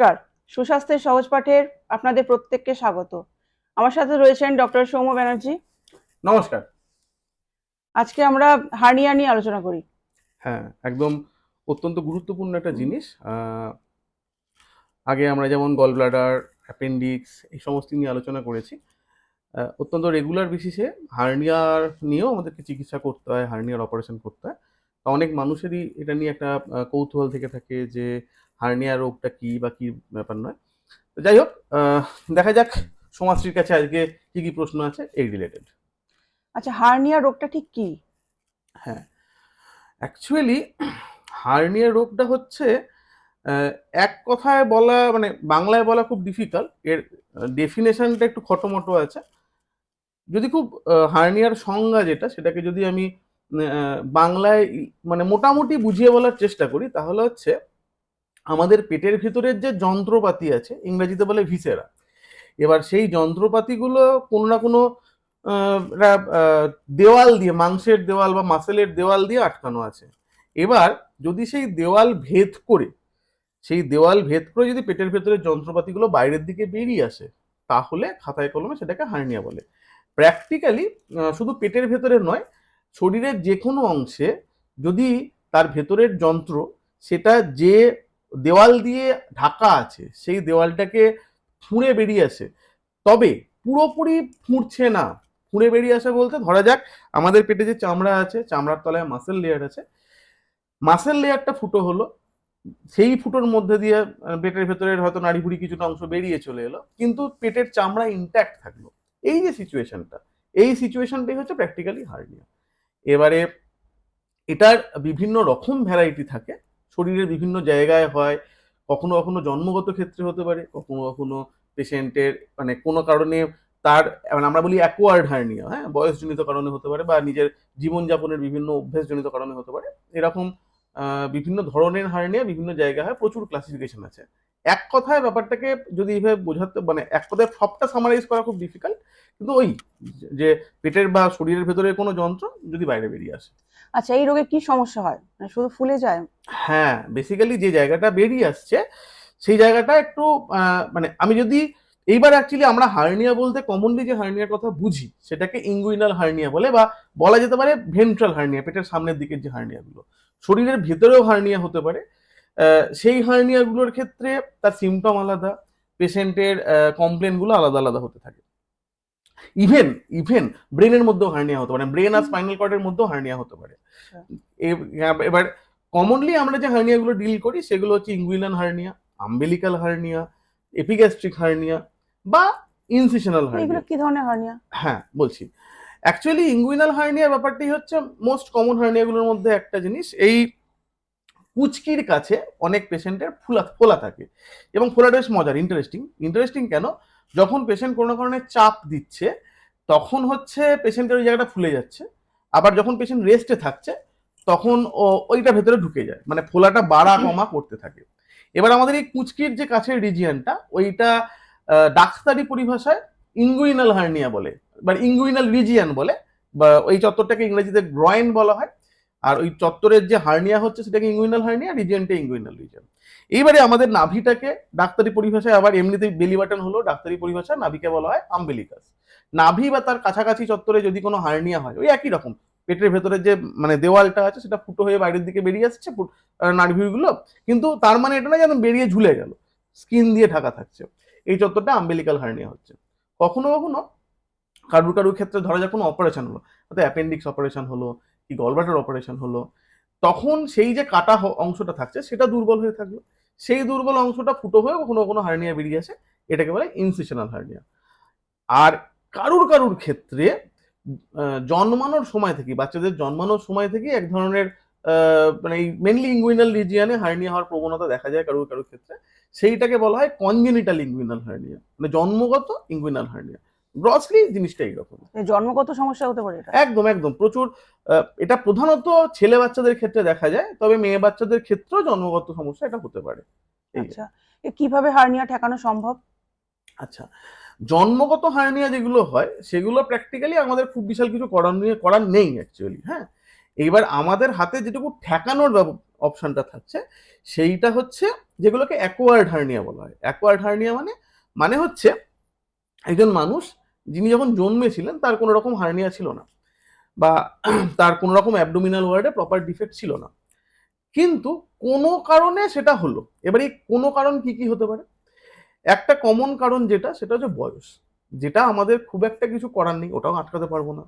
নমস্কার, সুস্বাস্থ্যের সহজ পাঠের আপনাদের প্রত্যেককে স্বাগত। আমার সাথে রয়েছেন ডক্টর সৌম্য ব্যানার্জি। নমস্কার। আজকে আমরা হার্নিয়া নিয়ে আলোচনা করি। হ্যাঁ, একদম অত্যন্ত গুরুত্বপূর্ণ একটা জিনিস। আগে আমরা যেমন গল ব্লাডার, অ্যাপেন্ডিক্স এই সমস্ত নিয়ে আলোচনা করেছি। অত্যন্ত রেগুলার বেসিসে হার্নিয়ার নিয়েও আমাদেরকে চিকিৎসা করতে হয়, হার্নিয়ার অপারেশন করতে হয়। তা অনেক মানুষেরই এটা নিয়ে একটা কৌতূহল থেকে থাকে যে হার্নিয়া রোগটা কি বা কি ব্যাপার নয়। তো যাই হোক, দেখা যাক সমাজশ্রীর কাছে আজকে কি কি প্রশ্ন আছে এই রিলেটেড। আচ্ছা, হার্নিয়া রোগটা ঠিক কি? হ্যাঁ, অ্যাকচুয়ালি হার্নিয়া রোগটা হচ্ছে এক কথায় বলা, মানে বাংলায় বলা খুব ডিফিকাল্ট। এর ডেফিনেশনটা একটু খটোমটো আছে। যদি খুব হার্নিয়ার সংজ্ঞা যেটা, সেটাকে যদি আমি বাংলায় মানে মোটামুটি বুঝিয়ে বলার চেষ্টা করি, তাহলে হচ্ছে আমাদের পেটের ভিতরের যে যন্ত্রপাতি আছে, ইংরেজিতে বলে ভিসেরা। এবার সেই যন্ত্রপাতিগুলো কোনো না কোনো দেওয়াল দিয়ে, মাংসের দেওয়াল বা মাসেলের দেওয়াল দিয়ে আটকানো আছে। এবার যদি সেই দেওয়াল ভেদ করে যদি পেটের ভেতরের যন্ত্রপাতিগুলো বাইরের দিকে বেরিয়ে আসে, তাহলে খাতায় কলমে সেটাকে হার্নিয়া বলে। প্র্যাকটিক্যালি শুধু পেটের ভেতরে নয়, শরীরের যে কোনো অংশে যদি তার ভেতরের যন্ত্র, সেটা যে দেওয়াল দিয়ে ঢাকা আছে সেই দেওয়ালটাকে ফুঁড়ে বেরিয়ে আসে, তবে পুরোপুরি ফুঁড়ছে না। ফুঁড়ে বেরিয়ে আসে বলতে, ধরা যাক আমাদের পেটে যে চামড়া আছে, চামড়ার তলায় মাসেল লেয়ার আছে, মাসেল লেয়ারটা ফুটো হলো, সেই ফুটোর মধ্যে দিয়ে পেটের ভেতরের হয়তো নাড়িভুড়ি কিছুটা অংশ বেরিয়ে চলে এলো, কিন্তু পেটের চামড়া ইনট্যাক্ট থাকলো। এই যে সিচুয়েশনটা, এই সিচুয়েশনটাই হচ্ছে প্র্যাকটিক্যালি হার্নিয়া। এবারে এটার বিভিন্ন রকম ভ্যারাইটি থাকে, শরীরের বিভিন্ন জায়গায় হয়। কখনো কখনো জন্মগত ক্ষেত্রে হতে পারে, কখনো কখনো পেশেন্টের মানে কোনো কারণে তার, মানে আমরা বলি অ্যাকোয়ার্ড হার্নিয়া, হ্যাঁ, বয়সজনিত কারণে হতে পারে বা নিজের জীবনযাপনের বিভিন্ন অভ্যেসজনিত কারণে হতে পারে। এরকম বিভিন্ন ধরনের হার্নিয়া বিভিন্ন জায়গায় হয়, প্রচুর ক্লাসিফিকেশন আছে। এক কথায় ব্যাপারটাকে যদি এইভাবে বোঝাতে, মানে এক কথায় সবটা সামারাইজ করা খুব ডিফিকাল্ট, কিন্তু ওই যে পেটের বা শরীরের ভেতরে কোনো যন্ত্র যদি বাইরে বেরিয়ে আসে। আচ্ছা, এই রোগে কি সমস্যা হয়? মানে শুধু ফুলে যায়? হ্যাঁ, বেসিক্যালি যে জায়গাটা বেরিয়ে আসছে সেই জায়গাটা একটু মানে আমি যদি এইবার অ্যাকচুয়ালি আমরা হার্নিয়া বলতে কমনলি যে হার্নিয়ার কথা বুঝি সেটাকে ইঙ্গুইনাল হার্নিয়া বলে, বা বলা যেতে পারে ভেন্ট্রাল হার্নিয়া, পেটের সামনের দিকের যে হার্নিয়াগুলো। শরীরের ভেতরেও হার্নিয়া হতে পারে। সেই হার্নিয়াগুলোর ক্ষেত্রে তার সিমটম আলাদা, পেশেন্টের কমপ্লেনগুলো আলাদা আলাদা হতে থাকে। ইভেন ইভেন ব্রেনের মধ্যেও হার্নিয়া হতে পারে, ব্রেন আর স্পাইনাল কর্ডের মধ্যেও হার্নিয়া হতে পারে। এবার কমনলি আমরা যে হার্নিয়াগুলো ডিল করি সেগুলো হচ্ছে inguinal hernia, umbilical hernia, epigastric hernia বা ইনসিশনাল এগুলো হার্নিয়া। কি ধরনের হার্নিয়া? হ্যাঁ, বলছি। অ্যাকচুয়ালি ইঙ্গুইনাল হার্নিয়ার ব্যাপারটাই হচ্ছে মোস্ট কমন হার্নিয়াগুলোর মধ্যে একটা জিনিস। এই কুচকির কাছে অনেক পেশেন্টের ফোলা থাকে, এবং ফোলাটা বেশ মজার, ইন্টারেস্টিং। ইন্টারেস্টিং কেন? যখন পেশেন্ট কোনো কারণে চাপ দিচ্ছে, তখন হচ্ছে পেশেন্টের ওই জায়গাটা ফুলে যাচ্ছে। আবার যখন পেশেন্ট রেস্টে থাকছে, তখন ওইটা ভেতরে ঢুকে যায়, মানে ফোলাটা বাড়া কমা করতে থাকে। এবার আমাদের এই কুচকির যে কাছের রিজিয়নটা, ওইটা ডাক্তারি পরিভাষায় ইঙ্গুইনাল হার্নিয়া বলে, বা ইঙ্গুইনাল রিজিয়ন বলে, বা ওই চত্বরটাকে ইংরেজিতে গ্রয়েন বলা হয়। আর ওই চত্বরের যে হার্নিয়া হচ্ছে সেটাকে ইঙ্গুইনাল হার্নিয়া, রিজিয়নটা ইঙ্গুইনাল রিজিয়ন। এইবারে আমাদের নাভিটাকে ডাক্তারি পরিভাষায়, আবার এমনিতেই বেলি বাটন হলো ডাক্তারি পরিভাষায়, নাভিকে বলা হয় আম্বেলিকাস। নাভি বা তার কাছাকাছি চত্বরে যদি কোনো হার্নিয়া হয়, ওই একই রকম পেটের ভেতরে যে মানে দেওয়ালটা আছে সেটা ফুটো হয়ে বাইরের দিকে বেরিয়ে আসছে নার্ভিগুলো, কিন্তু তার মানে এটা না যেন বেরিয়ে ঝুলে গেল, স্কিন দিয়ে ঢাকা থাকছে, এই চত্বরটা আম্বেলিকাল হার্নিয়া হচ্ছে। কখনো কখনো কারুর কারুর ক্ষেত্রে ধরা যাক কোনো অপারেশন হলো, হয়তো অ্যাপেন্ডিক্স অপারেশন হলো কি গলব্লাডার অপারেশন হলো, তখন সেই যে কাটা অংশটা থাকছে সেটা দুর্বল হয়ে থাকলো, সেই দুর্বল অংশটা ফুটো হয়ে কখনো কখনো হার্নিয়া বেরিয়ে আসে, এটাকে বলে ইনসিশনাল হার্নিয়া। আর কারুর কারুর ক্ষেত্রে জন্মানোর সময় থেকে, বাচ্চাদের জন্মানোর সময় থেকে এক ধরনের মানে মেনলি ইঙ্গুইনাল রিজিয়নে হার্নিয়া হওয়ার প্রবণতা দেখা যায় কারুর কারুর ক্ষেত্রে, সেইটাকে বলা হয় কনজেনিটাল ইঙ্গুইনাল হার্নিয়া, মানে জন্মগত ইঙ্গুইনাল হার্নিয়া। গ্রসলি জিনিসটা এইরকম। জন্মগত সমস্যা হতে পারে এটা? একদম একদম, প্রচুর। এটা প্রধানত ছেলে বাচ্চাদের ক্ষেত্রে দেখা যায়, তবে মেয়ে বাচ্চাদের ক্ষেত্রেও জন্মগত সমস্যা এটা হতে পারে। এই। আচ্ছা, কিভাবে হার্নিয়া ঠেকানো সম্ভব? আচ্ছা, জন্মগত হার্নিয়া যেগুলো হয় সেগুলো প্র্যাকটিক্যালি আমাদের খুব বিশাল কিছু করার নেই অ্যাকচুয়ালি। হ্যাঁ, এইবার আমাদের হাতে যেটুকু ঠেকানোর অপশনটা থাকছে সেইটা হচ্ছে যেগুলোকে অ্যাকোয়ার্ড হার্নিয়া বলা হয়। অ্যাকোয়ার্ড হার্নিয়া মানে মানে হচ্ছে একজন মানুষ যিনি যখন জন্মেছিলেন তার কোনো রকম হার্নিয়া ছিল না, বা তার কোনো রকম অ্যাবডোমিনাল ওয়ার্ডে প্রপার ডিফেক্ট ছিল না, কিন্তু কোনো কারণে সেটা হলো। এবার এই কোনো কারণ কি কি হতে পারে? একটা কমন কারণ যেটা, সেটা হচ্ছে বয়স, যেটা আমাদের খুব একটা কিছু করার নেই, ওটাও আটকাতে পারবো না।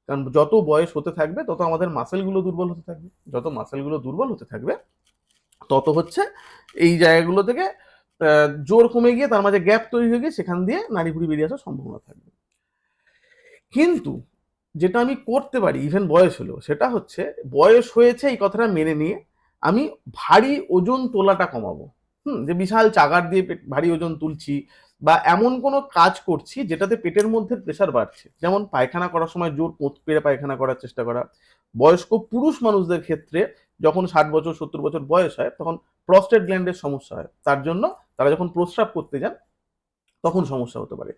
কারণ যত বয়স হতে থাকবে তত আমাদের মাসেলগুলো দুর্বল হতে থাকবে, যত মাসেলগুলো দুর্বল হতে থাকবে তত হচ্ছে এই জায়গাগুলো থেকে জোর কমে গিয়ে তার মাঝে গ্যাপ তৈরি হয়ে গিয়ে সেখান দিয়ে নাড়ি ভুঁড়ি বেরিয়ে আসার সম্ভাবনা থাকবে। কিন্তু যেটা আমি করতে পারি ইভেন বয়স হলেও, সেটা হচ্ছে বয়স হয়েছে এই কথাটা মেনে নিয়ে আমি ভারী ওজন তোলাটা কমাবো। যে বিশাল চাগার দিয়ে ভারী ওজন তুলছি, বা এমন কোনো কাজ করছি যেটাতে পেটের মধ্যে প্রেশার বাড়ছে, যেমন পায়খানা করার সময় জোর কোঁত পেরে পায়খানা করার চেষ্টা করা। বয়স্ক পুরুষ মানুষদের ক্ষেত্রে যখন 60 বছর 70 বছর বয়স হয় তখন প্রস্টেট গ্ল্যান্ডের সমস্যা হয়, তার জন্য তারা যখন প্রস্রাব করতে যান তখন সমস্যা হতে পারে।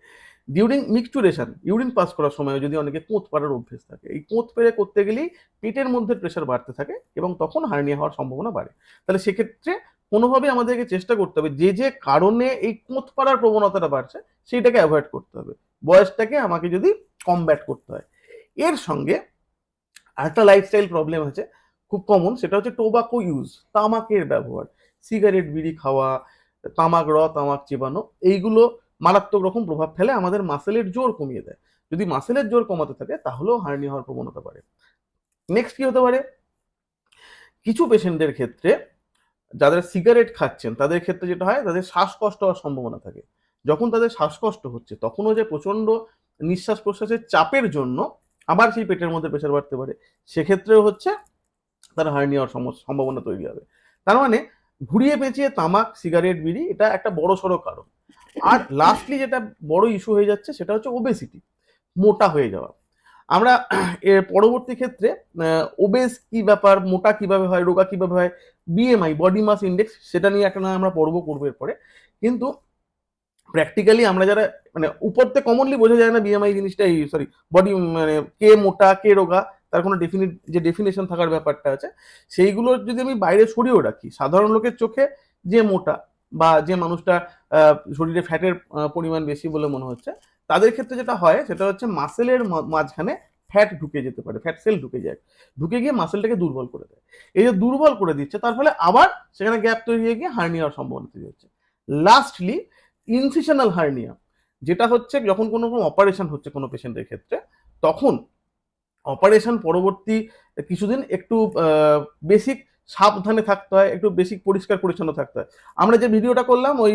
ডিউরিং মিক্সচুরেশন, ইউরিন পাস করার সময় যদি অনেকে কোঁত পাড়ার অভ্যেস থাকে, এই কোঁত পেরে করতে গেলেই পেটের মধ্যে প্রেশার বাড়তে থাকে এবং তখন হার্নিয়া হওয়ার সম্ভাবনা বাড়ে। তাহলে সেক্ষেত্রে কোনোভাবে আমাদেরকে চেষ্টা করতে হবে যে যে কারণে এই কোঁত পাড়ার প্রবণতাটা বাড়ছে সেইটাকে অ্যাভয়েড করতে হবে, বয়সটাকে আমাকে যদি কমব্যাট করতে হয়। এর সঙ্গে আরেকটা লাইফস্টাইল প্রবলেম আছে খুব কমন, সেটা হচ্ছে টোবাকো ইউজ, তামাকের ব্যবহার, সিগারেট বিড়ি খাওয়া, তামাক চিবানো, এইগুলো মারাত্মক রকম প্রভাব ফেলে, আমাদের মাসেলের জোর কমিয়ে দেয়। যদি মাসেলের জোর কমাতে থাকে তাহলেও হার্নিয়া হওয়ার প্রবণতা বাড়ে। নেক্সট কি হতে পারে? কিছু পেশেন্টের ক্ষেত্রে যাদের সিগারেট খাচ্ছেন তাদের ক্ষেত্রে যেটা হয়, তাদের শ্বাসকষ্ট হওয়ার সম্ভাবনা থাকে। যখন তাদের শ্বাসকষ্ট হচ্ছে তখনও যে প্রচন্ড নিঃশ্বাস প্রশ্বাসের চাপের জন্য আবার সেই পেটের মধ্যে প্রেশার বাড়তে পারে, সেক্ষেত্রেও হচ্ছে তার হার্নিয়া হওয়ার সম্ভাবনা তৈরি হবে। তার মানে ঘুরিয়ে পেঁচিয়ে তামাক, সিগারেট, বিড়ি এটা একটা বড় সড়ো কারণ। আর লাস্টলি যেটা বড় ইস্যু হয়ে যাচ্ছে সেটা হচ্ছে ওবেসিটি, মোটা হয়ে যাওয়া। আমরা এর পরবর্তী ক্ষেত্রে ওবেস কি ব্যাপার, মোটা কিভাবে হয়, রোগা কিভাবে হয়, বিএমআই বডি মাস ইন্ডেক্স, সেটা নিয়ে একটা না আমরা পর্ব করবো এরপরে। কিন্তু প্র্যাকটিক্যালি আমরা যারা মানে উপরতে কমনলি বোঝা যায় না বিএমআই জিনিসটা, এই সরি বডি মানে কে মোটা কে রোগা, তার কোনো যে ডেফিনেশন থাকার ব্যাপারটা আছে, সেইগুলো যদি আমি বাইরে সরিয়েও রাখি, সাধারণ লোকের চোখে যে মোটা বা যে মানুষটা শরীরে ফ্যাটের পরিমাণ বেশি বলে মনে হচ্ছে, তাদের ক্ষেত্রে যেটা হয় সেটা হচ্ছে মাসেলের মাঝখানে ফ্যাট ঢুকে যেতে পারে, ফ্যাট সেল ঢুকে যায়, ঢুকে গিয়ে মাসেলটাকে দুর্বল করে দেয়। এই যে দুর্বল করে দিচ্ছে তার ফলে আবার সেখানে গ্যাপ তৈরি হয়ে গিয়ে হার্নিয়া হওয়ার সম্ভাবনা তৈরি হচ্ছে। লাস্টলি ইনসিশনাল হার্নিয়া, যেটা হচ্ছে যখন কোনো রকম অপারেশন হচ্ছে কোনো পেশেন্টের ক্ষেত্রে, তখন অপারেশন পরবর্তী কিছুদিন একটু বেসিক সাবধানে থাকতে হয়, একটু বেসিক পরিষ্কার পরিচ্ছন্ন থাকতে হয়। আমরা যে ভিডিওটা করলাম ওই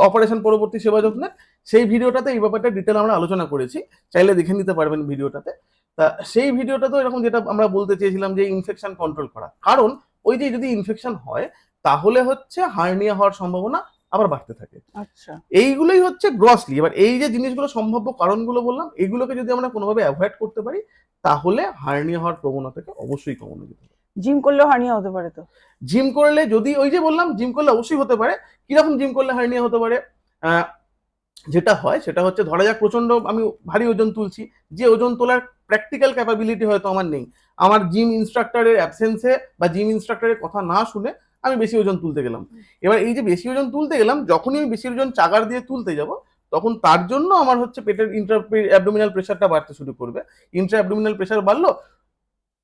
অপারেশন পরবর্তী সেবা যত্নের, সেই ভিডিওটাতে এই ব্যাপারটা ডিটেল আমরা আলোচনা করেছি, চাইলে দেখে নিতে পারবেন ভিডিওটাতে। তা সেই ভিডিওটা তো এরকম যেটা আমরা বলতে চেয়েছিলাম যে ইনফেকশন কন্ট্রোল করা, কারণ ওই যে যদি ইনফেকশন হয় তাহলে হচ্ছে হার্নিয়া হওয়ার সম্ভাবনা আবার বাড়তে থাকে। আচ্ছা, এইগুলোই হচ্ছে গ্রসলি। এবার এই যে জিনিসগুলো সম্ভাব্য কারণগুলো বললাম, এগুলোকে যদি আমরা কোনোভাবে অ্যাভয়েড করতে পারি তাহলে হার্নিয়া হওয়ার প্রবণতাকে অবশ্যই কমানো যেতে পারে। জিম করলেও হার্নিয়া হতে পারে তো? জিম করলে, যদি ওই যে বললাম জিম করলে অবশ্যই হতে পারে। কিরকম জিম করলে হার্নিয়া হতে পারে? যেটা হয় সেটা হচ্ছে, ধরা যাক প্রচন্ড আমি ভারী ওজন তুলছি, যে ওজন তোলার প্র্যাকটিক্যাল ক্যাপাবিলিটি হয়তো আমার নেই, আমার জিম ইনস্ট্রাক্টরের অ্যাবসেন্সে বা জিম ইনস্ট্রাক্টরের কথা না শুনে আমি বেশি ওজন তুলতে গেলাম। এবার এই যে বেশি ওজন তুলতে গেলাম, যখনই আমি বেশি ওজন চাগার দিয়ে তুলতে যাব তখন তার জন্য আমার হচ্ছে পেটের অ্যাবডোমিনাল প্রেশারটা বাড়তে শুরু করবে। ইন্ট্রা অ্যাবডোমিনাল প্রেশার বাড়লো,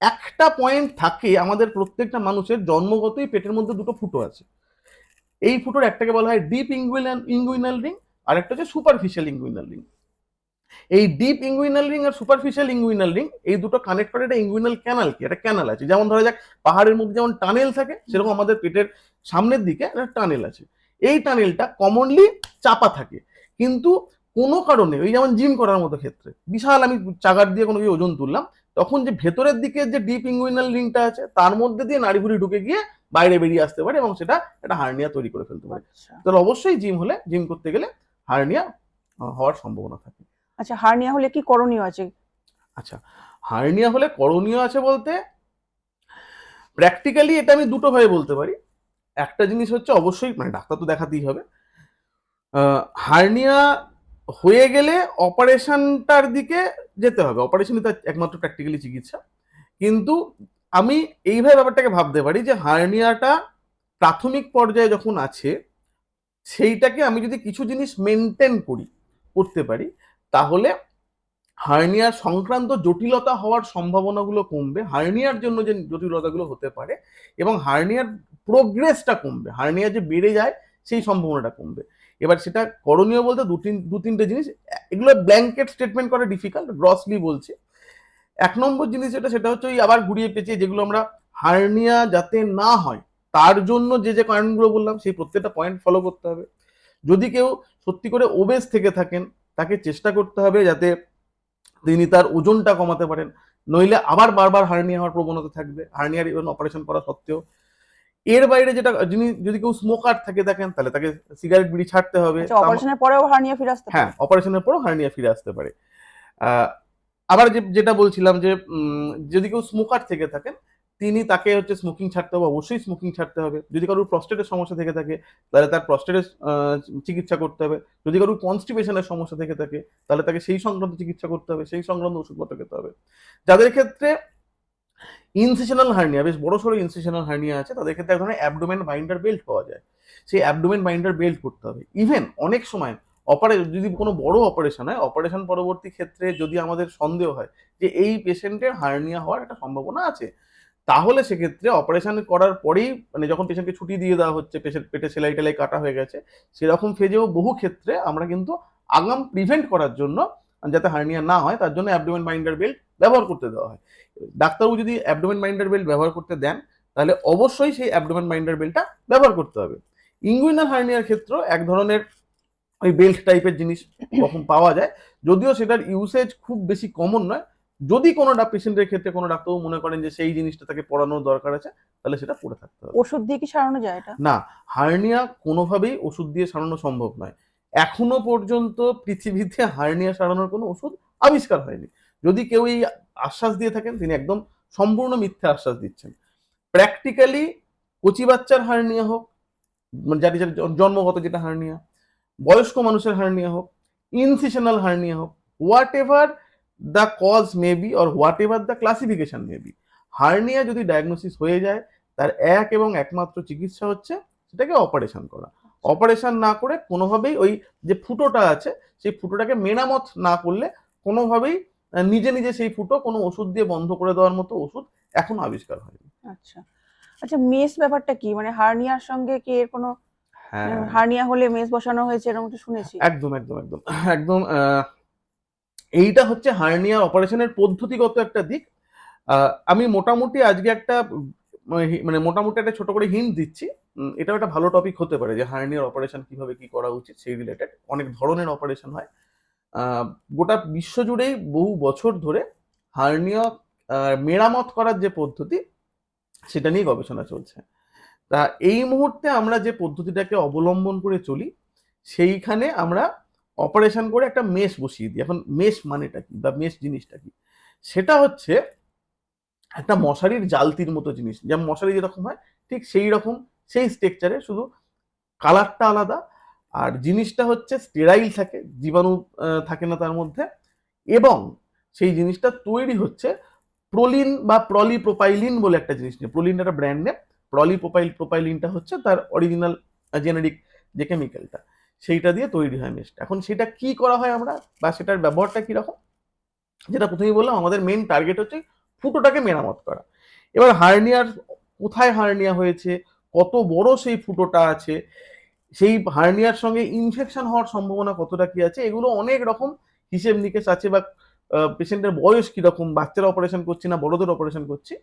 একটা পয়েন্ট থাকে আমাদের প্রত্যেকটা মানুষের জন্মগতই পেটের মধ্যে দুটো ফুটো আছে। এই ফুটোর একটাকে বলা হয় ডিপ ইঙ্গুইনাল রিং, আর একটা হচ্ছে সুপারফিশিয়াল ইঙ্গুইনাল রিং। এই ডিপ ইঙ্গুইনাল রিং আর সুপারফিশিয়াল ইঙ্গুইনাল রিং, এই দুটো কানেক্ট করে একটা ইঙ্গুইনাল ক্যানাল, কি একটা ক্যানাল আছে। যেমন ধরা যাক পাহাড়ের মধ্যে যেমন টানেল থাকে, সেরকম আমাদের পেটের সামনের দিকে একটা টানেল আছে। এই টানেলটা কমনলি চাপা থাকে, কিন্তু কোনো কারণে ওই যেমন জিম করার মতো ক্ষেত্রে বিশাল আমি চাগার দিয়ে কোনো ওজন তুললাম, তখন যে ভেতরের দিকে যে ডিপ ইঙ্গুইনাল রিংটা আছে তার মধ্যে দিয়ে নাড়িভুড়ি ঢুকে গিয়ে বাইরে বেরিয়ে আসতে পারে এবং সেটা একটা হার্নিয়া তৈরি করে ফেলতে পারে। আচ্ছা তাহলে অবশ্যই জিম করতে গেলে হার্নিয়া হওয়ার সম্ভাবনা থাকে। আচ্ছা, হার্নিয়া হলে কি করণীয় আছে? আচ্ছা, হার্নিয়া হলে করণীয় আছে বলতে, প্র্যাকটিক্যালি এটা আমি দুটো ভাবে বলতে পারি। একটা জিনিস হচ্ছে অবশ্যই মানে ডাক্তার তো দেখাতেই হবে। হার্নিয়া হয়ে গেলে অপারেশনটার দিকে যেতে হবে, অপারেশনই তার একমাত্র প্র্যাকটিক্যালি চিকিৎসা। কিন্তু আমি এইভাবে ব্যাপারটাকে ভাবতে পারি যে হার্নিয়াটা প্রাথমিক পর্যায়ে যখন আছে সেইটাকে আমি যদি কিছু জিনিস মেনটেন করতে পারি, তাহলে হার্নিয়া সংক্রান্ত জটিলতা হওয়ার সম্ভাবনাগুলো কমবে, হার্নিয়ার জন্য যে জটিলতাগুলো হতে পারে এবং হার্নিয়ার প্রোগ্রেসটা কমবে, হার্নিয়া যে বেড়ে যায় সেই সম্ভাবনাটা কমবে। এবার সেটা করণীয় বলতে দু তিনটে জিনিস, এগুলো ব্ল্যাঙ্কেট স্টেটমেন্ট করা ডিফিকাল্ট, গ্রসলি বলছি। এক নম্বর জিনিস যেটা, সেটা হচ্ছে ওই আবার ঘুরিয়ে পেঁচিয়ে যেগুলো আমরা হার্নিয়া যাতে না হয় তার জন্য যে যে কারণগুলো বললাম সেই প্রত্যেকটা পয়েন্ট ফলো করতে হবে। যদি কেউ সত্যি করে ওবেস থেকে থাকেন, তাকে চেষ্টা করতে হবে যাতে তিনি তার ওজনটা কমাতে পারেন, নইলে আবার বারবার হার্নিয়া হওয়ার প্রবণতা থাকবে, হার্নিয়ার ইভেন অপারেশন করা সত্ত্বেও। এর বাইরে যেটা, যিনি যদি কেউ স্মোকার থেকে থাকেন তাহলে তাকে সিগারেট বিড়ি ছাড়তে হবে। আচ্ছা, অপারেশনের পরেও হার্নিয়া ফিরে আসতে হ্যাঁ, পারে? অপারেশনের পরও হার্নিয়া ফিরে আসতে পারে। আবার যেটা বলছিলাম যে যদি কেউ স্মোকার থেকে থাকেন, তাকে হচ্ছে স্মোকিং ছাড়তে হবে, অবশ্যই স্মোকিং ছাড়তে হবে। যদি কারোর প্রস্টেটের সমস্যা থেকে থাকে তাহলে তার প্রস্টেটের চিকিৎসা করতে হবে। যদি কারোর কনস্টিপেশনের সমস্যা থেকে থাকে তাহলে তাকে সেই সংক্রান্ত চিকিৎসা করতে হবে, সেই সংক্রান্ত ওষুধপত্র খেতে হবে। যাদের ক্ষেত্রে ইনসিশনাল হার্নিয়া, বেশ বড় সড়ো ইনসিশনাল হার্নিয়া আছে, তাদের ক্ষেত্রে এক ধরনের অ্যাবডোমেন বাইন্ডার বেল্ট পাওয়া যায়, সেই অ্যাবডোমেন বাইন্ডার বেল্ট করতে হবে। ইভেন অনেক সময় যদি কোনো বড় অপারেশন হয়, অপারেশন পরবর্তী ক্ষেত্রে যদি আমাদের সন্দেহ হয় যে এই পেশেন্টের হার্নিয়া হওয়ার একটা সম্ভাবনা আছে, তাহলে সেক্ষেত্রে অপারেশন করার পরেই, মানে যখন পেশেন্টকে ছুটি দিয়ে দেওয়া হচ্ছে, পেটে সেলাই টেলাই কাটা হয়ে গেছে, সেরকম ফেজেও বহু ক্ষেত্রে আমরা কিন্তু আগাম প্রিভেন্ট করার জন্য, যাতে হার্নিয়া না হয় তার জন্য অ্যাবডোমেন বাইন্ডার বেল্ট ব্যবহার করতে দেওয়া হয়। ডাক্তারবাবু যদি অ্যাবডোমেন বাইন্ডার বেল্ট ব্যবহার করতে দেন, তাহলে অবশ্যই সেই অ্যাবডোমেন বাইন্ডার বেল্টটা ব্যবহার করতে হবে। ইঙ্গুইনাল হার্নিয়ার ক্ষেত্রে এক ধরনের ওই বেল্ট টাইপের জিনিস কখন পাওয়া যায়, যদিও সেটার ইউসেজ খুব বেশি কমন নয়। যদি কোনো পেশেন্টের ক্ষেত্রে কোনো ডাক্তারবাবু মনে করেন যে সেই জিনিসটা তাকে পড়ানোর দরকার আছে, তাহলে সেটা পড়ে থাকতে হবে। ওষুধ দিয়ে কি সারানো যায় এটা? না, হার্নিয়া কোনোভাবেই ওষুধ দিয়ে সারানো সম্ভব নয়। এখনো পর্যন্ত পৃথিবীতে হার্নিয়া সারানোর কোনো ওষুধ আবিষ্কার হয়নি। যদি কেউ এই আশ্বাস দিয়ে থাকেন, তিনি একদম সম্পূর্ণ মিথ্যে আশ্বাস দিচ্ছেন। প্র্যাকটিক্যালি কচি বাচ্চার হার্নিয়া হোক, মানে যার জন্মগত যেটা হার্নিয়া, বয়স্ক মানুষের হার্নিয়া হোক, ইনসিশনাল হার্নিয়া হোক, whatever the cause may be or whatever the classification may be, hernia যদি ডায়াগনোসিস হয়ে যায়, তার এক এবং একমাত্র চিকিৎসা হচ্ছে সেটাকে অপারেশন করা। অপারেশন না করে কোনোভাবেই ওই যে ফুটোটা আছে সেই ফুটোটাকে মেরামত না করলে কোনোভাবেই নিজে নিজে সেই ফুটো কোনো ওষুধ দিয়ে বন্ধ করে দেওয়ার মতো ওষুধ এখনো আবিষ্কার হয়নি। আচ্ছা আচ্ছা, মেস ব্যাপারটা কি? মানে হার্নিয়ার সঙ্গে কি এর কোনো, হ্যাঁ, হার্নিয়া হলে মেস বসানো হয়েছে এরকম একটু শুনেছি। একদম একদম একদম একদম এইটা হচ্ছে হার্নিয়া অপারেশনের পদ্ধতিগত একটা দিক। আমি মোটামুটি আজকে একটা মানে মোটামুটি একটা ছোট করে হিন্ট দিচ্ছি। এটাও একটা ভালো টপিক হতে পারে যে হার্নিয়ার অপারেশন কিভাবে কি করা উচিত, সেই রিলেটেড অনেক ধরনের অপারেশন হয়। গোটা বিশ্ব জুড়েই বহু বছর ধরে হার্নিয়া মেরামত করার যে পদ্ধতি, সেটা নিয়ে গবেষণা চলছে। তা এই মুহূর্তে আমরা যে পদ্ধতিটাকে অবলম্বন করে চলি, সেইখানে আমরা অপারেশন করে একটা মেশ বসিয়ে দিই। এখন মেশ মানেটা কি বা মেশ জিনিসটা কি? সেটা হচ্ছে একটা মশারির জালতির মতো জিনিস, যেমন মশারি যেরকম হয় ঠিক সেই রকম, সেই স্ট্রাকচারে, শুধু কালারটা আলাদা। আর জিনিসটা হচ্ছে স্টেরাইল থাকে, জীবাণু থাকে না তার মধ্যে, এবং সেই জিনিসটা তৈরি হচ্ছে প্রোলিন বা প্রলিপ্রোপাইলিন বলে একটা জিনিস নিয়ে। প্রোলিন একটা ব্র্যান্ড নেম, প্রোপাইলিনটা হচ্ছে তার অরিজিনাল জেনেরিক যে কেমিক্যালটা, সেইটা দিয়ে তৈরি হয় মেশটা। এখন সেটা কি করা হয় আমরা, বা সেটার ব্যবহারটা কিরকম, যেটা প্রথমেই বললাম, আমাদের মেন টার্গেট হচ্ছে ফুটোটাকে মেরামত করা। এবার হার্নিয়ার, কোথায় হার্নিয়া হয়েছে, কত বড় সেই ফুটোটা আছে, সেই হার্নিয়ার সঙ্গে ইনফেকশন হওয়ার সম্ভাবনা কতটা কি আছে, এগুলো অনেক রকম হিসেব নিকেশ আছে। বা পেশেন্টের বয়স কিরকম, বাচ্চারা অপারেশন করছি না বড়দের অপারেশন করছি,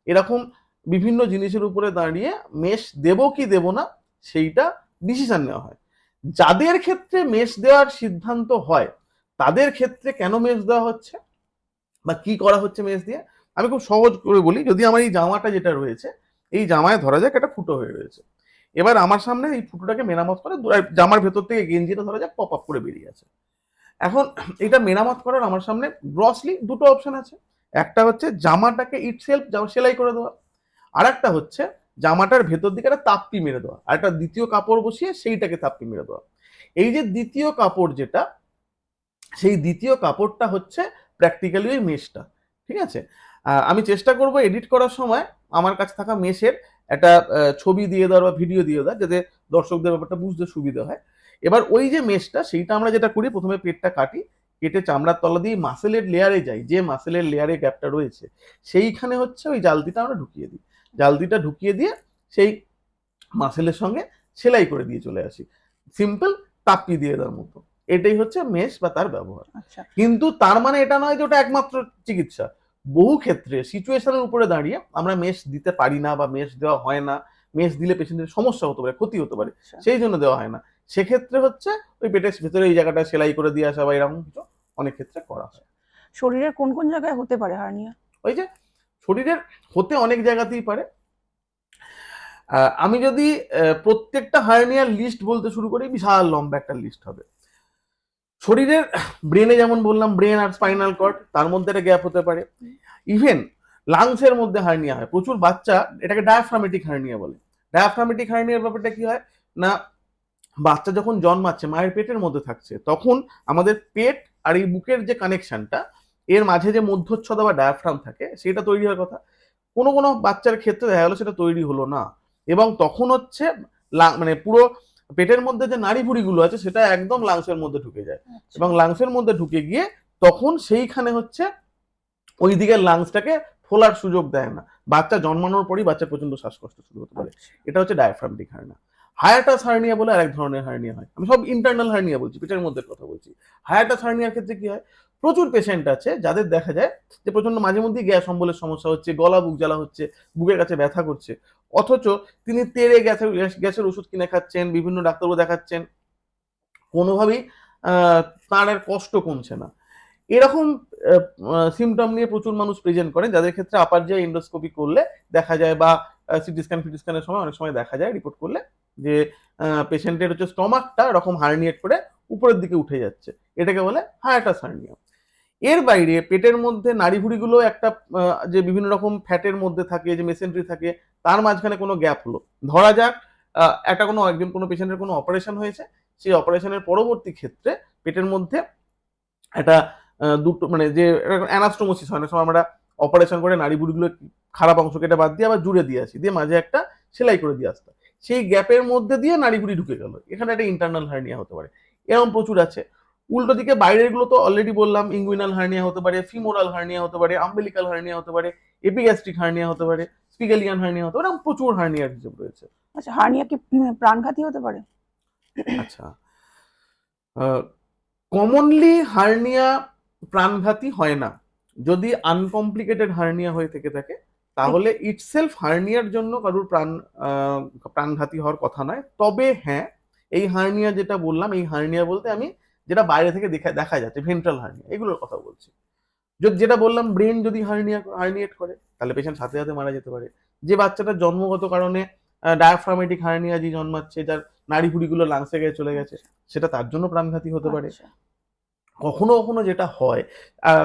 এরকম বিভিন্ন জিনিসের উপরে দাঁড়িয়ে মেশ দেব কি দেব না সেইটা ডিসিশন নেওয়া হয়। যাদের ক্ষেত্রে মেশ দেওয়ার সিদ্ধান্ত হয়, তাদের ক্ষেত্রে কেন মেশ দেওয়া হচ্ছে বা কি করা হচ্ছে মেশ দিয়ে, আমি খুব সহজ করে বলি। যদি আমার এই জামাটা যেটা রয়েছে, এই জামায় ধরা যাক একটা ফুটো হয়ে রয়েছে, এবার আমার সামনে এই ফুটোটাকে মেরামত করে জামার ভেতর থেকে গেঞ্জিটা ধরা যাক পপ আপ করে বেরিয়ে আছে। এখন এটা মেরামত করার আমার সামনে গ্রসলি দুটো অপশন আছে। একটা হচ্ছে জামাটাকে ইটসেলফ সেলাই করে দেওয়া, আর একটা হচ্ছে জামাটার ভেতর দিকে একটা তাপ্পি মেরে দেওয়া, আর একটা দ্বিতীয় কাপড় বসিয়ে সেইটাকে তাপ্পি মেরে দেওয়া। এই যে দ্বিতীয় কাপড় যেটা, সেই দ্বিতীয় কাপড়টা হচ্ছে প্র্যাকটিক্যালি ওই মেশটা। ঠিক আছে, আমি চেষ্টা করব এডিট করার সময় আমার কাছে থাকা মেশের একটা ছবি দিয়ে দেওয়ার বা ভিডিও দিয়ে দেওয়ার, যাতে দর্শকদের ব্যাপারটা বুঝতে সুবিধা হয়। এবার ওই যে মেশটা, সেইটা আমরা যেটা করি, প্রথমে পেটটা কাটি, কেটে চামড়ার তলা দিয়ে মাসেলের লেয়ারে যাই, যে মাসেলের লেয়ারে গ্যাপটা রয়েছে সেইখানে হচ্ছে ওই জালতিটা আমরা ঢুকিয়ে দিই। জালতিটা ঢুকিয়ে দিয়ে সেই মাসেলের সঙ্গে সেলাই করে দিয়ে চলে আসি, সিম্পল তাপ্পি দিয়ে দেওয়ার মতো। এটাই হচ্ছে মেশ বা তার ব্যবহার। আচ্ছা, কিন্তু তার মানে এটা নয় যে ওটা একমাত্র চিকিৎসা। বহু ক্ষেত্রে সিচুয়েশনের উপরে দাঁড়িয়ে আমরা মেশ দিতে পারি না বা মেশ দেওয়া হয় না, মেশ দিলে পেশেন্টের সমস্যা হতে পারে, ক্ষতি হতে পারে, আচ্ছা। সেই জন্য দেওয়া হয় না। সেক্ষেত্রে হচ্ছে ওই পেটের ভেতরে এই জায়গাটা সেলাই করে দিয়ে আসা বা এরকম কিছু অনেক ক্ষেত্রে করা হয়। শরীরের কোন কোন জায়গায় হতে পারে হার্নিয়া? ওই যে শরীরের হতে অনেক জায়গাতেই পারে। আমি যদি প্রত্যেকটা হার্নিয়ার লিস্ট বলতে শুরু করি, বিশাল লম্বা একটা লিস্ট হবে। শরীরের ব্রেনে যেমন বললাম, ব্রেন আর স্পাইনাল কর্ড, তার মধ্যে একটা গ্যাপ হতে পারে। ইভেন লাংসের মধ্যে হার্নিয়া হয় প্রচুর। বাচ্চা, এটাকে ডায়াফ্রামেটিক হার্নিয়া বলে। ডায়াফ্রামেটিক হার্নিয়ার ব্যাপারটা কি হয় না, বাচ্চা যখন জন্মাচ্ছে, মায়ের পেটের মধ্যে থাকছে, তখন আমাদের পেট আর এই বুকের যে কানেকশনটা, এর মাঝে যে মধ্যচ্ছদা বা ডায়াফ্রাম থাকে, সেটা তৈরি হওয়ার কথা। কোনো কোনো বাচ্চার ক্ষেত্রে দেখা গেলো সেটা তৈরি হলো না, এবং তখন হচ্ছে মানে পুরো পেটের মধ্যে যে নাড়ি ভুড়িগুলো আছে সেটা একদম লাংসের মধ্যে ঢুকে যায়, আচ্ছা, এবং লাংসের মধ্যে ঢুকে গিয়ে তখন সেইখানে হচ্ছে ওই দিকের লাংসটাকে খোলার সুযোগ দেয় না। বাচ্চা জন্মানোর পরই বাচ্চার প্রচন্ড শ্বাসকষ্ট শুরু হতে পারে। আচ্ছা। এটা হচ্ছে ডায়াফ্রামটিক হার্নিয়া। হায়াটাস হার্নিয়া বলে আরেক ধরনের হার্নিয়া হয়। আমি সব ইন্টারনাল হার্নিয়া বলছি, পেটের মধ্যে কথা বলছি। হায়াটাস হার্নিয়ার ক্ষেত্রে কি হয়, প্রচুর পেশেন্ট আছে যাদের দেখা যায় যে প্রচন্ড মাঝে মধ্যেই গ্যাস অম্বলের সমস্যা হচ্ছে, গলা বুক জ্বালা হচ্ছে, বুকের কাছে ব্যথা করছে, অথচ তিনি তেড়ে গ্যাসের ওষুধ কিনে খাচ্ছেন, বিভিন্ন ডাক্তারবাবু দেখাচ্ছেন, কোনোভাবেই তার আর কষ্ট কমছে না। এরকম সিমটম নিয়ে প্রচুর মানুষ প্রেজেন্ট করেন, যাদের ক্ষেত্রে আপার যে এন্ডোস্কোপি করলে দেখা যায়, বা সিটি স্ক্যান ফিটি স্ক্যানের সময় অনেক সময় দেখা যায়, রিপোর্ট করলে যে পেশেন্টের হচ্ছে স্টমাকটা এরকম হার্নিয়েট করে উপরের দিকে উঠে যাচ্ছে, এটাকে বলে হায়াটাস হার্নিয়া। এর বাইরে পেটের মধ্যে নাড়িভুড়িগুলো একটা যে বিভিন্ন রকম ফ্যাটের মধ্যে থাকে, যে মেসেন্ট্রি থাকে, তার মাঝখানে কোনো গ্যাপ হলো, ধরা যাক একটা কোনো পেশেন্টের কোনো অপারেশন হয়েছে, সেই অপারেশনের পরবর্তী ক্ষেত্রে পেটের মধ্যে একটা দুটো মানে যে অ্যানাস্টোমোসিস হয় না, সময় আমরা অপারেশন করে নাড়িভুড়িগুলো খারাপ অংশ কেটে বাদ দিয়ে আবার জুড়ে দিয়ে আসি, দিয়ে মাঝে একটা সেলাই করে দিয়ে আসতাম, সেই গ্যাপের মধ্যে দিয়ে নাড়িভুড়ি ঢুকে গেল, এখানে একটা ইন্টারনাল হার্নিয়া হতে পারে। এরকম প্রচুর আছে। উল্টো দিকে বাইরের গুলো তো অলরেডি বললাম, ইঙ্গুইনাল হার্নিয়া হতে পারে, ফিমোরাল হার্নিয়া হতে পারে, আম্বিলিকাল হার্নিয়া হতে পারে, এপিগ্যাস্ট্রিক হার্নিয়া হতে পারে, স্পিগেলিয়ান হার্নিয়া হতে পারে, এরকম প্রচুর হার্নিয়ার হিসেব রয়েছে। আচ্ছা, হার্নিয়া কি প্রাণঘাতী হতে পারে? আচ্ছা, কমনলি হার্নিয়া প্রাণঘাতী হয় না। যদি আনকমপ্লিকেটেড হার্নিয়া হয়ে থেকে থাকে, তাহলে ইটসেলফ হার্নিয়ার জন্য কারোর প্রাণঘাতী হওয়ার কথা নয়। তবে হ্যাঁ, এই হার্নিয়া যেটা বললাম, এই হার্নিয়া বলতে আমি যেটা বাইরে থেকে দেখা যাচ্ছে, ভেন্ট্রাল হার্নিয়া, এগুলোর কথা বলছি। যেটা বললাম, ব্রেন যদি হার্নিয়েট করে, তাহলে পেশেন্ট সাথে সাথে মারা যেতে পারে। যে বাচ্চাটা জন্মগত কারণে ডায়াফ্রামেটিক হার্নিয়া যে জন্মাচ্ছে, যার নাড়ি ভুড়িগুলো লাংসে গিয়ে চলে গেছে, সেটা তার জন্য প্রাণঘাতী হতে পারে। আচ্ছা, কখনো কখনো যেটা হয়,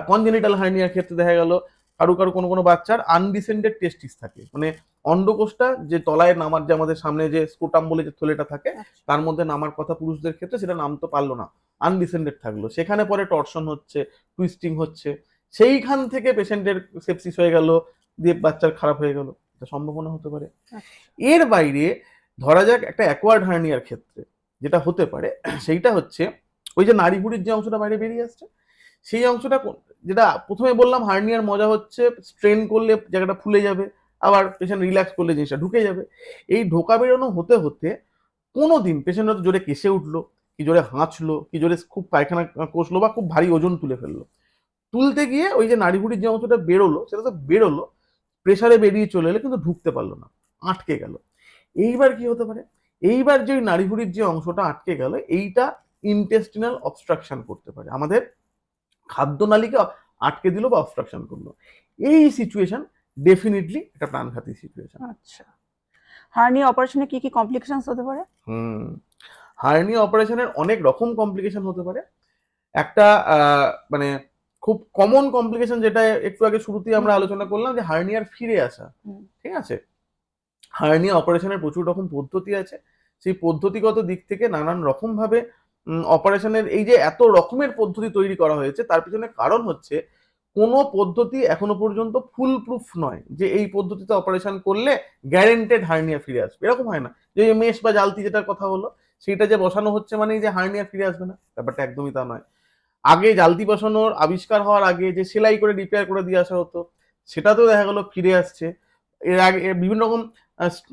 কনজেনিটাল হার্নিয়ার ক্ষেত্রে দেখা গেল কারো কারো কোনো কোনো বাচ্চার আনডিসেন্ডেড টেস্টিস থাকে, মানে অন্ডকোষটা যে তলায় নামার, যে আমাদের সামনে যে স্কুটাম বলে যে থলেটা থাকে, আচ্ছা, তার মধ্যে নামার কথা পুরুষদের ক্ষেত্রে, সেটা নামতে পারলো না, আনডিসেন্ডেড থাকলো, সেখানে পরে টর্শন হচ্ছে, টুইস্টিং হচ্ছে, সেইখান থেকে পেশেন্টের সেপসিস হয়ে গেল, দিয়ে বাচ্চার খারাপ হয়ে গেল, এটা সম্ভাবনা হতে পারে। আচ্ছা। এর বাইরে ধরা যাক একটা অ্যাকোয়ার্ড হার্নিয়ার ক্ষেত্রে যেটা হতে পারে, সেইটা হচ্ছে ওই যে নাড়িভুড়ির যে অংশটা বাইরে বেরিয়ে আসছে, সেই অংশটা যেটা প্রথমে বললাম, হার্নিয়ার মজা হচ্ছে স্ট্রেন করলে জায়গাটা ফুলে যাবে, আবার পেশেন্ট রিল্যাক্স করলে জিনিসটা ঢুকে যাবে। এই ঢোকা বেরোনো হতে হতে কোনোদিন পেশেন্ট হয়তো জোরে কেসে উঠলো, কি জোরে হাঁচলো, কি জোরে খুব পায়খানা কষলো, বা খুব ভারী ওজন তুলে ফেললো, তুলতে গিয়ে ওই যে নাড়িভুড়ির যে অংশটা বেরোলো, সেটা তো বেরোলো, প্রেসারে বেরিয়ে চলে এলো, কিন্তু ঢুকতে পারলো না, আটকে গেল। এইবার কি হতে পারে, এইবার যে নাড়িভুড়ির যে অংশটা আটকে গেল, এইটা ইন্টেস্টিনাল অবস্ট্রাকশন করতে পারে, আমাদের খাদ্যনালীকে আটকে দিল বা অবস্ট্রাকশন করলো। এই সিচুয়েশন ডেফিনেটলি একটা প্রাণঘাতী সিচুয়েশন। আচ্ছা, হার্নিয়া অপারেশনে কি কি কমপ্লিকেশনস হতে পারে? হুম, হার্নিয়া অপারেশনের অনেক রকম কমপ্লিকেশন হতে পারে। একটা মানে খুব কমন কমপ্লিকেশন, যেটা একটু আগে শুরুতেই আমরা আলোচনা করলাম, যে হার্নিয়ার ফিরে আসা। ঠিক আছে, হার্নিয়া অপারেশনের প্রচুর রকম পদ্ধতি আছে, সেই পদ্ধতিগত দিক থেকে নানান রকম ভাবে অপারেশনের এই যে এত রকমের পদ্ধতি তৈরি করা হয়েছে, তার পিছনে কারণ হচ্ছে কোনো পদ্ধতি এখনো পর্যন্ত ফুল প্রুফ নয় যে এই পদ্ধতিতে অপারেশন করলে গ্যারেন্টেড হার্নিয়া ফিরে আসবে, এরকম হয় না যে মেশ বা জালতি যেটার কথা হলো সেটা যে বসানো হচ্ছে মানে যে হার্নিয়া ফিরে আসবে না, ব্যাপারটা একদমই তা নয়। আগে জালতি বসানোর আবিষ্কার হওয়ার আগে যে সেলাই করে রিপেয়ার করে দিয়ে আসা হতো সেটাতেও দেখা গেল ফিরে আসছে। এর আগে বিভিন্ন রকম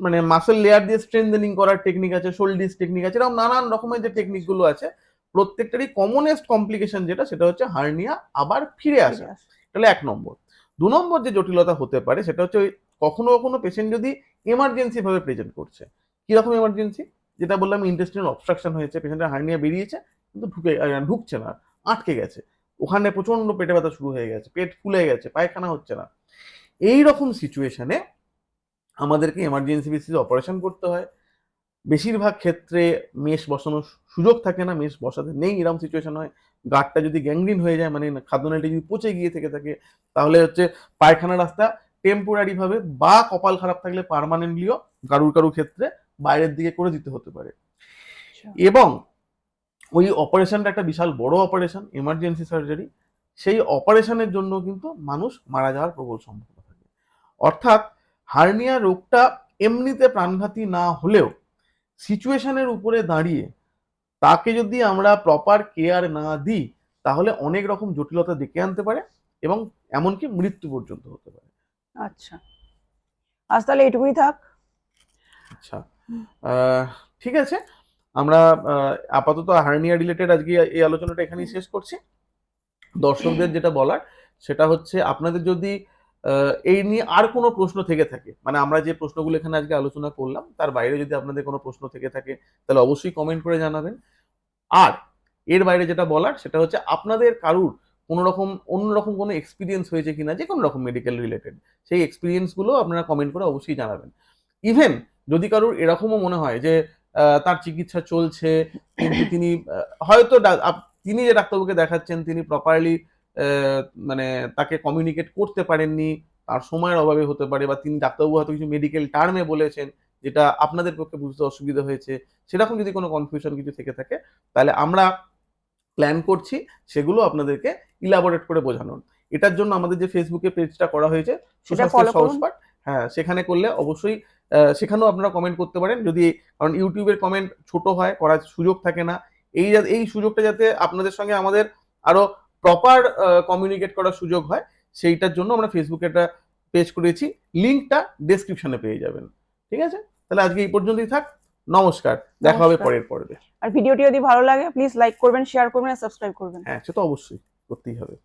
মানে মাসেল লেয়ার দিয়ে স্ট্রেংথেনিং করার টেকনিক আছে, শোল্ডিস টেকনিক আছে, এরকম নানান রকমের যে টেকনিক গুলো আছে প্রত্যেকটারই কমনেস্ট কমপ্লিকেশন যেটা সেটা হচ্ছে হার্নিয়া আবার ফিরে আসা। তাহলে 1 নম্বর। 2 নম্বর যে জটিলতা হতে পারে সেটা হচ্ছে ওই কখনো কখনো পেশেন্ট যদি এমার্জেন্সি ভাবে প্রেজেন্ট করছে। কিরকম এমার্জেন্সি? যেটা বললাম ইন্টেস্টিনাল অবস্ট্রাকশন হয়েছে, পেশেন্টের হার্নিয়া বেরিয়েছে কিন্তু ঢুকছে না, আটকে গেছে, ওখানে প্রচন্ড পেটে ব্যথা শুরু হয়ে গেছে, পেট ফুলে গেছে, পায়খানা হচ্ছে না। এই রকম সিচুয়েশনে আমাদেরকে এমার্জেন্সি বেসিসে অপারেশন করতে হয়। বেশিরভাগ ক্ষেত্রে মেশ বসানোর সুযোগ থাকে না, মেশ বসাতে নেই, এরকম সিচুয়েশন হয়। গাঁটটা যদি গ্যাংগ্রিন হয়ে যায় মানে খাদ্যনালীটা যদি পচে গিয়ে থেকে থাকে তাহলে হচ্ছে পায়খানা রাস্তা টেম্পোরারি ভাবে বা কপাল খারাপ থাকলে পার্মানেন্টলিও কারুর ক্ষেত্রে বাইরের দিকে করে দিতে হতে পারে। এবং ওই অপারেশনটা একটা বিশাল বড় অপারেশন, এমার্জেন্সি সার্জারি, সেই অপারেশনের জন্য কিন্তু মানুষ মারা যাওয়ার প্রবল সম্ভাবনা থাকে। অর্থাৎ হার্নিয়া রোগটা এমনিতে প্রাণঘাতী না হলেও সিচুয়েশনের উপরে দাঁড়িয়ে তাকে যদি আমরা প্রপার কেয়ার না দিই তাহলে অনেক রকম জটিলতা ডেকে আনতে পারে এবং এমনকি মৃত্যু পর্যন্ত হতে পারে। আচ্ছা, আজ তাহলে এটুকুই থাক। আচ্ছা, ঠিক আছে, আমরা আপাতত হার্নিয়া রিলেটেড আজকে এই আলোচনাটা এখানেই শেষ করছি। দর্শকদের যেটা বলার সেটা হচ্ছে আপনাদের যদি এই নিয়ে আর কোনো প্রশ্ন থেকে থাকে, মানে আমরা যে প্রশ্নগুলো এখানে আজকে আলোচনা করলাম তার বাইরে যদি আপনাদের কোনো প্রশ্ন থেকে থাকে তাহলে অবশ্যই কমেন্ট করে জানাবেন। আর এর বাইরে যেটা বলার সেটা হচ্ছে আপনাদের কারুর কোনো রকম অন্যরকম কোনো এক্সপিরিয়েন্স হয়েছে কিনা যে কোনো রকম মেডিকেল রিলেটেড, সেই এক্সপিরিয়েন্সগুলো আপনারা কমেন্ট করে অবশ্যই জানাবেন। ইভেন যদি কারুর এরকমও মনে হয় যে তার চিকিৎসা চলছে কিন্তু তিনি হয়তো তিনি যে ডাক্তারবাবুকে দেখাচ্ছেন তিনি প্রপারলি মানে তাকে কমিউনিকেট করতে পারেননি, তার সময়ের অভাবে হতে পারে, বা তিনি ডাক্তারবাবু হয়তো কিছু মেডিকেল টার্মে বলেছেন যেটা আপনাদের পক্ষে বুঝতে অসুবিধা হয়েছে, সেরকম যদি কোনো কনফিউশন কিছু থেকে থাকে তাহলে আমরা প্ল্যান করছি সেগুলো আপনাদেরকে ইলাবোরেট করে বোঝানোর। এটার জন্য আমাদের যে ফেসবুকে পেজটা করা হয়েছে সুস্বাস্থ্যের সহজপাঠ, হ্যাঁ সেখানে করলে অবশ্যই সেখানেও আপনারা কমেন্ট করতে পারেন। যদি কারণ ইউটিউবের কমেন্ট ছোট হয়, করার সুযোগ থাকে না, এই সুযোগটা যাতে আপনাদের সঙ্গে আমাদের আরো প্রপার কমিউনিকেট করার সুযোগ হয় সেইটার জন্য আমরা ফেসবুকে একটা পেজ করেছি, লিঙ্কটা ডেসক্রিপশনে পেয়ে যাবেন। ঠিক আছে, তাহলে আজকে এই পর্যন্তই থাক। নমস্কার, দেখা হবে পরের পর্বে। আর ভিডিওটি যদি ভালো লাগে প্লিজ লাইক করবেন, শেয়ার করবেন আর সাবস্ক্রাইব করবেন। হ্যাঁ সে তো অবশ্যই করতেই হবে।